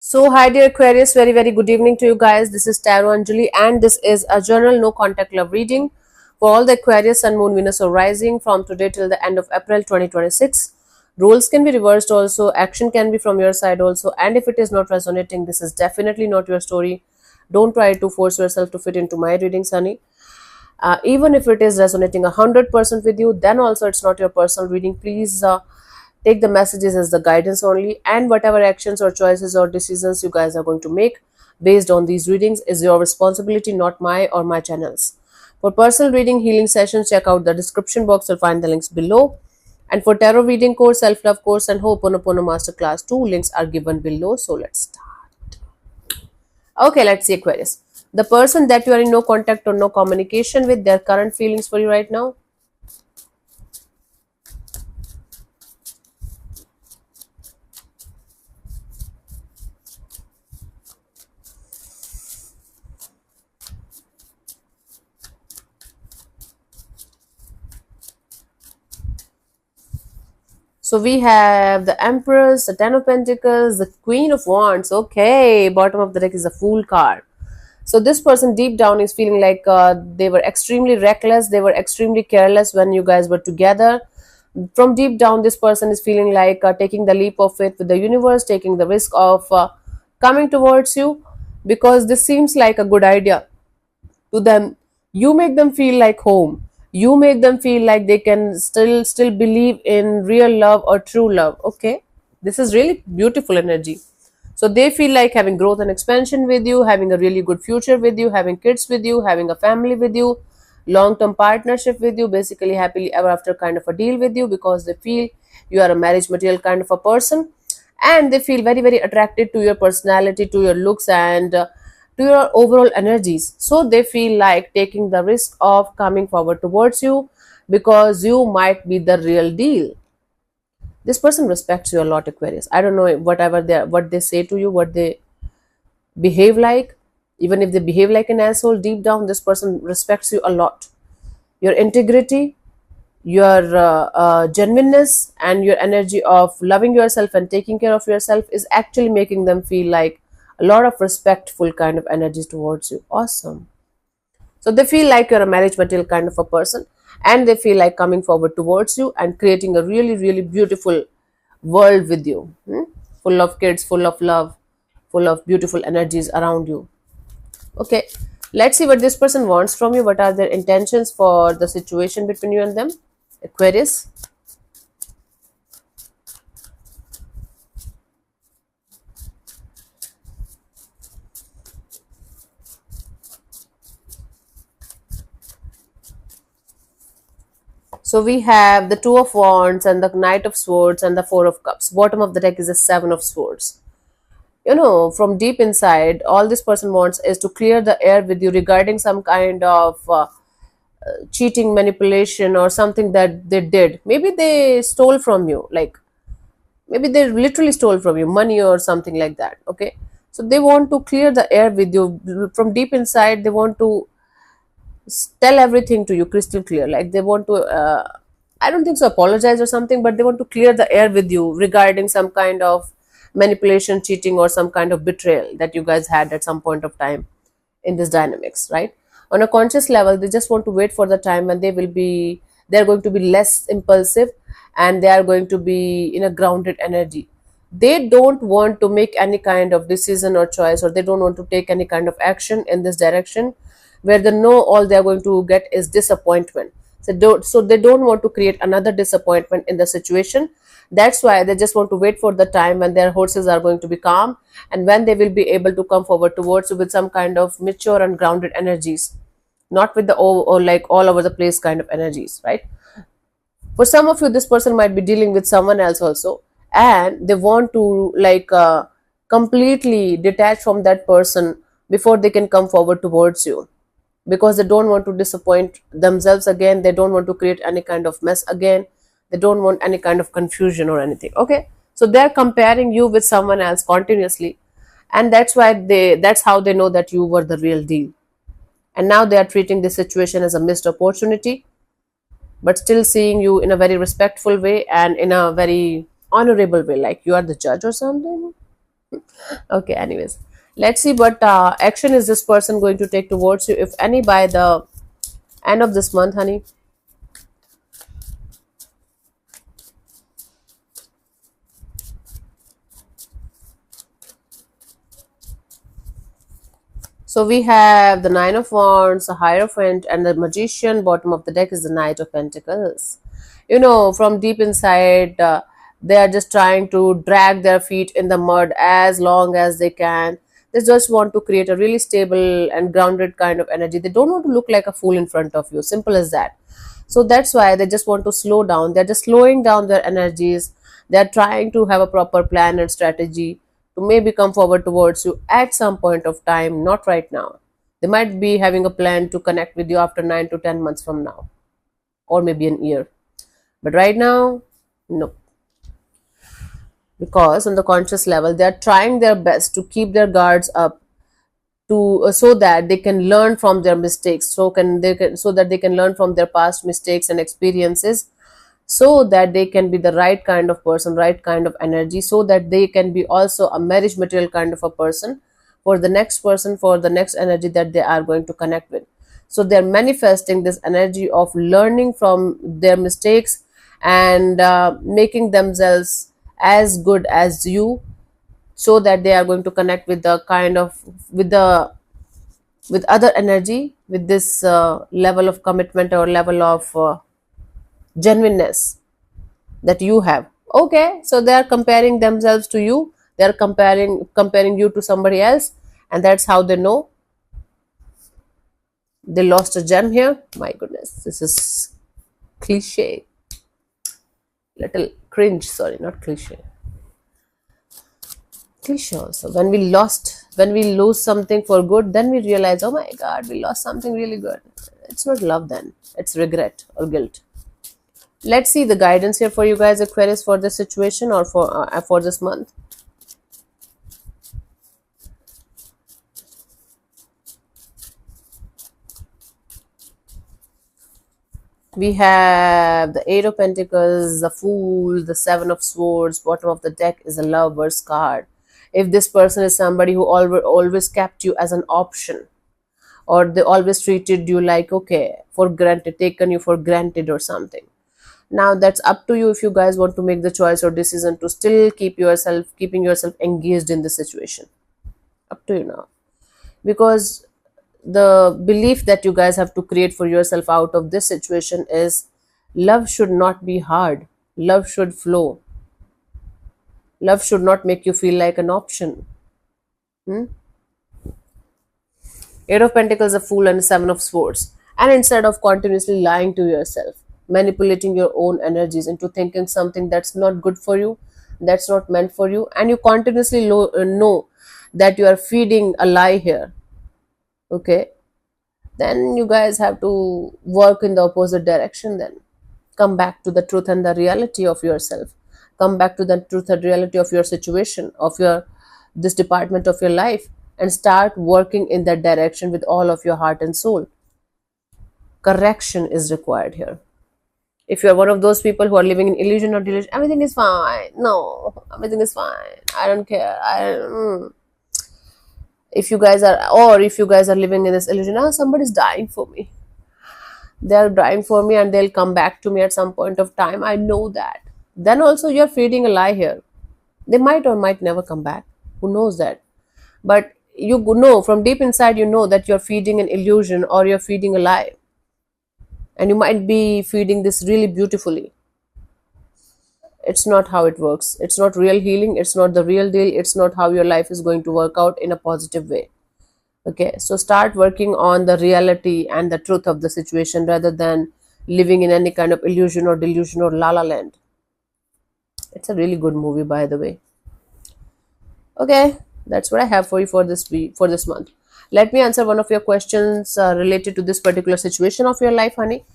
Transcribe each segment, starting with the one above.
So, hi dear Aquarius, very good evening to you guys. This is Tarot Anjali, and this is a journal no contact love reading for all the Aquarius, Sun, Moon, Venus, or Rising from today till the end of April 2026. Roles can be reversed also, action can be from your side also, and if it is not resonating, this is definitely not your story. Don't try to force yourself to fit into my readings, honey. Even if it is resonating 100% with you, then also it's not your personal reading. Please take the messages as the guidance only, and whatever actions or choices or decisions you guys are going to make based on these readings is your responsibility, not my or my channels. For personal reading healing sessions, check out the description box or find the links below. And for tarot reading course, self-love course, and Ho'oponopono masterclass, 2 links are given below. So let's start. Okay, let's see, Aquarius. The person that you are in no contact or no communication with, their current feelings for you right now. So we have the Empress, the Ten of Pentacles, the Queen of Wands. Okay, bottom of the deck is the Fool card. So this person deep down is feeling like they were extremely reckless, they were extremely careless when you guys were together. From deep down, this person is feeling like taking the leap of faith with the universe, taking the risk of coming towards you, because this seems like a good idea to them. You make them feel like home. You make them feel like they can still believe in real love or true love. Okay, this is really beautiful energy. So they feel like having growth and expansion with you, having a really good future with you, having kids with you, having a family with you, long term partnership with you, basically happily ever after kind of a deal with you, because they feel you are a marriage material kind of a person, and they feel very attracted to your personality, to your looks, and to your overall energies. So they feel like taking the risk of coming forward towards you because you might be the real deal. This person respects you a lot, Aquarius. I don't know whatever they what they say to you, what they behave like. Even if they behave like an asshole, deep down this person respects you a lot. Your integrity, your genuineness, and your energy of loving yourself and taking care of yourself is actually making them feel like a lot of respectful kind of energies towards you. Awesome. So they feel like you're a marriage material kind of a person, and they feel like coming forward towards you and creating a really beautiful world with you, full of kids, full of love, full of beautiful energies around you. Okay, let's see what this person wants from you. What are their intentions for the situation between you and them, Aquarius? So we have the Two of Wands and the Knight of Swords and the Four of Cups. Bottom of the deck is the Seven of Swords. You know, from deep inside, all this person wants is to clear the air with you regarding some kind of cheating, manipulation, or something that they did. Maybe they stole from you, like maybe they literally stole from you money or something like that. Okay, so they want to clear the air with you from deep inside. They want to tell everything to you crystal clear, like they want to I don't think so apologize or something, but they want to clear the air with you regarding some kind of manipulation, cheating, or some kind of betrayal that you guys had at some point of time in this dynamics, right? On a conscious level, they just want to wait for the time when they're going to be less impulsive, and they are going to be in a grounded energy. They don't want to make any kind of decision or choice, or they don't want to take any kind of action in this direction where they know all they're going to get is disappointment. So they don't want to create another disappointment in the situation. That's why they just want to wait for the time when their horses are going to be calm, and when they will be able to come forward towards you with some kind of mature and grounded energies, not with the or like all over the place kind of energies, right? For some of you, this person might be dealing with someone else also, and they want to completely detach from that person before they can come forward towards you, because they don't want to disappoint themselves again. They don't want to create any kind of mess again. They don't want any kind of confusion or anything. Okay, so they're comparing you with someone else continuously, and that's how they know that you were the real deal. And now they are treating this situation as a missed opportunity, but still seeing you in a very respectful way and in a very honorable way, like you are the judge or something. Okay, anyways, let's see what action is this person going to take towards you, if any, by the end of this month, honey. So we have the Nine of Wands, the Hierophant, and the Magician. Bottom of the deck is the Knight of Pentacles. From deep inside, they are just trying to drag their feet in the mud as long as they can. They just want to create a really stable and grounded kind of energy. They don't want to look like a fool in front of you. Simple as that. So that's why they just want to slow down. They're just slowing down their energies. They're trying to have a proper plan and strategy to maybe come forward towards you at some point of time, not right now. They might be having a plan to connect with you after 9 to 10 months from now, or maybe an year. But right now, no. Because on the conscious level, they are trying their best to keep their guards up, to so that they can learn from their mistakes, so that they can learn from their past mistakes and experiences, so that they can be the right kind of person, right kind of energy, so that they can be also a marriage material kind of a person for the next person, for the next energy that they are going to connect with. So they're manifesting this energy of learning from their mistakes, and making themselves as good as you, so that they are going to connect with the kind of with the with other energy, with this level of commitment or level of genuineness that you have. Okay, so they are comparing themselves to you, they are comparing you to somebody else, and that's how they know they lost a gem here. My goodness, this is cliche, little cringe, sorry, not cliche, cliche also. When we lose something for good, then we realize, oh my god, we lost something really good. It's not love, then it's regret or guilt. Let's see the guidance here for you guys, Aquarius, for this situation, or for this month. We have the Eight of Pentacles, the Fool, the Seven of Swords. Bottom of the deck is a Lover's card. If this person is somebody who always kept you as an option, or they always treated you like, okay, for granted, taken you for granted or something. Now that's up to you, if you guys want to make the choice or decision to still keeping yourself engaged in the situation. Up to you now. Because the belief that you guys have to create for yourself out of this situation is, love should not be hard, love should flow, love should not make you feel like an option. Eight of Pentacles, a Fool, and Seven of Swords. And instead of continuously lying to yourself, manipulating your own energies into thinking something that's not good for you, that's not meant for you, and you continuously know that you are feeding a lie here, okay, then you guys have to work in the opposite direction. Then come back to the truth and the reality of yourself. Come back to the truth and reality of your situation, of your this department of your life, and start working in that direction with all of your heart and soul. Correction is required here. If you're one of those people who are living in illusion or delusion, everything is fine. No, everything is fine. I don't care. If you guys are living in this illusion, oh, somebody's dying for me. They're dying for me and they'll come back to me at some point of time. I know that. Then also you're feeding a lie here. They might or might never come back. Who knows that? But you know, from deep inside, you know that you're feeding an illusion or you're feeding a lie. And you might be feeding this really beautifully. It's not how it works. It's not real healing. It's not the real deal. It's not how your life is going to work out in a positive way. Okay, so start working on the reality and the truth of the situation, rather than living in any kind of illusion or delusion or la la land. It's a really good movie, by the way. Okay, that's what I have for you for this week, for this month. Let me answer one of your questions related to this particular situation of your life, honey.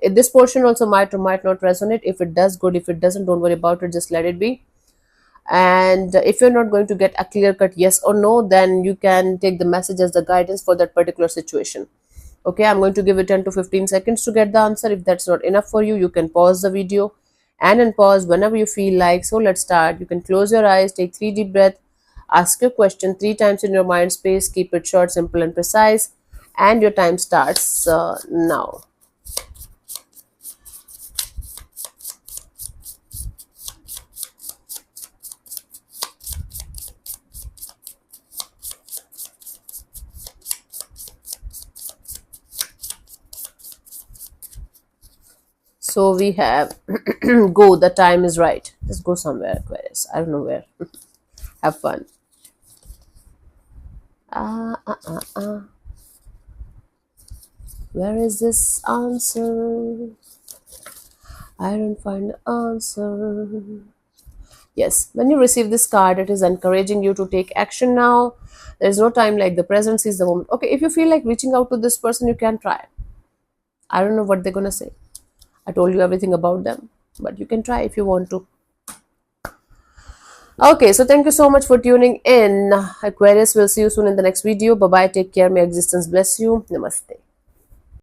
This portion also might or might not resonate. If it does, good. If it doesn't, don't worry about it. Just let it be. And if you're not going to get a clear cut yes or no, then you can take the message as the guidance for that particular situation. Okay, I'm going to give it 10 to 15 seconds to get the answer. If that's not enough for you, you can pause the video and unpause whenever you feel like. So let's start. You can close your eyes, take 3 deep breaths. Ask your question 3 times in your mind space. Keep it short, simple, and precise. And your time starts now. So we have go. The time is right. Just go somewhere, Aquarius. I don't know where. Have fun. Ah, ah, ah, ah. Where is this answer? I don't find the answer. Yes, when you receive this card, it is encouraging you to take action now. There is no time like the present is the moment. Okay, if you feel like reaching out to this person, you can try. I don't know what they're gonna say. I told you everything about them, but you can try if you want to. Okay, so thank you so much for tuning in. Aquarius, will see you soon in the next video. Bye bye. Take care. May existence bless you. Namaste.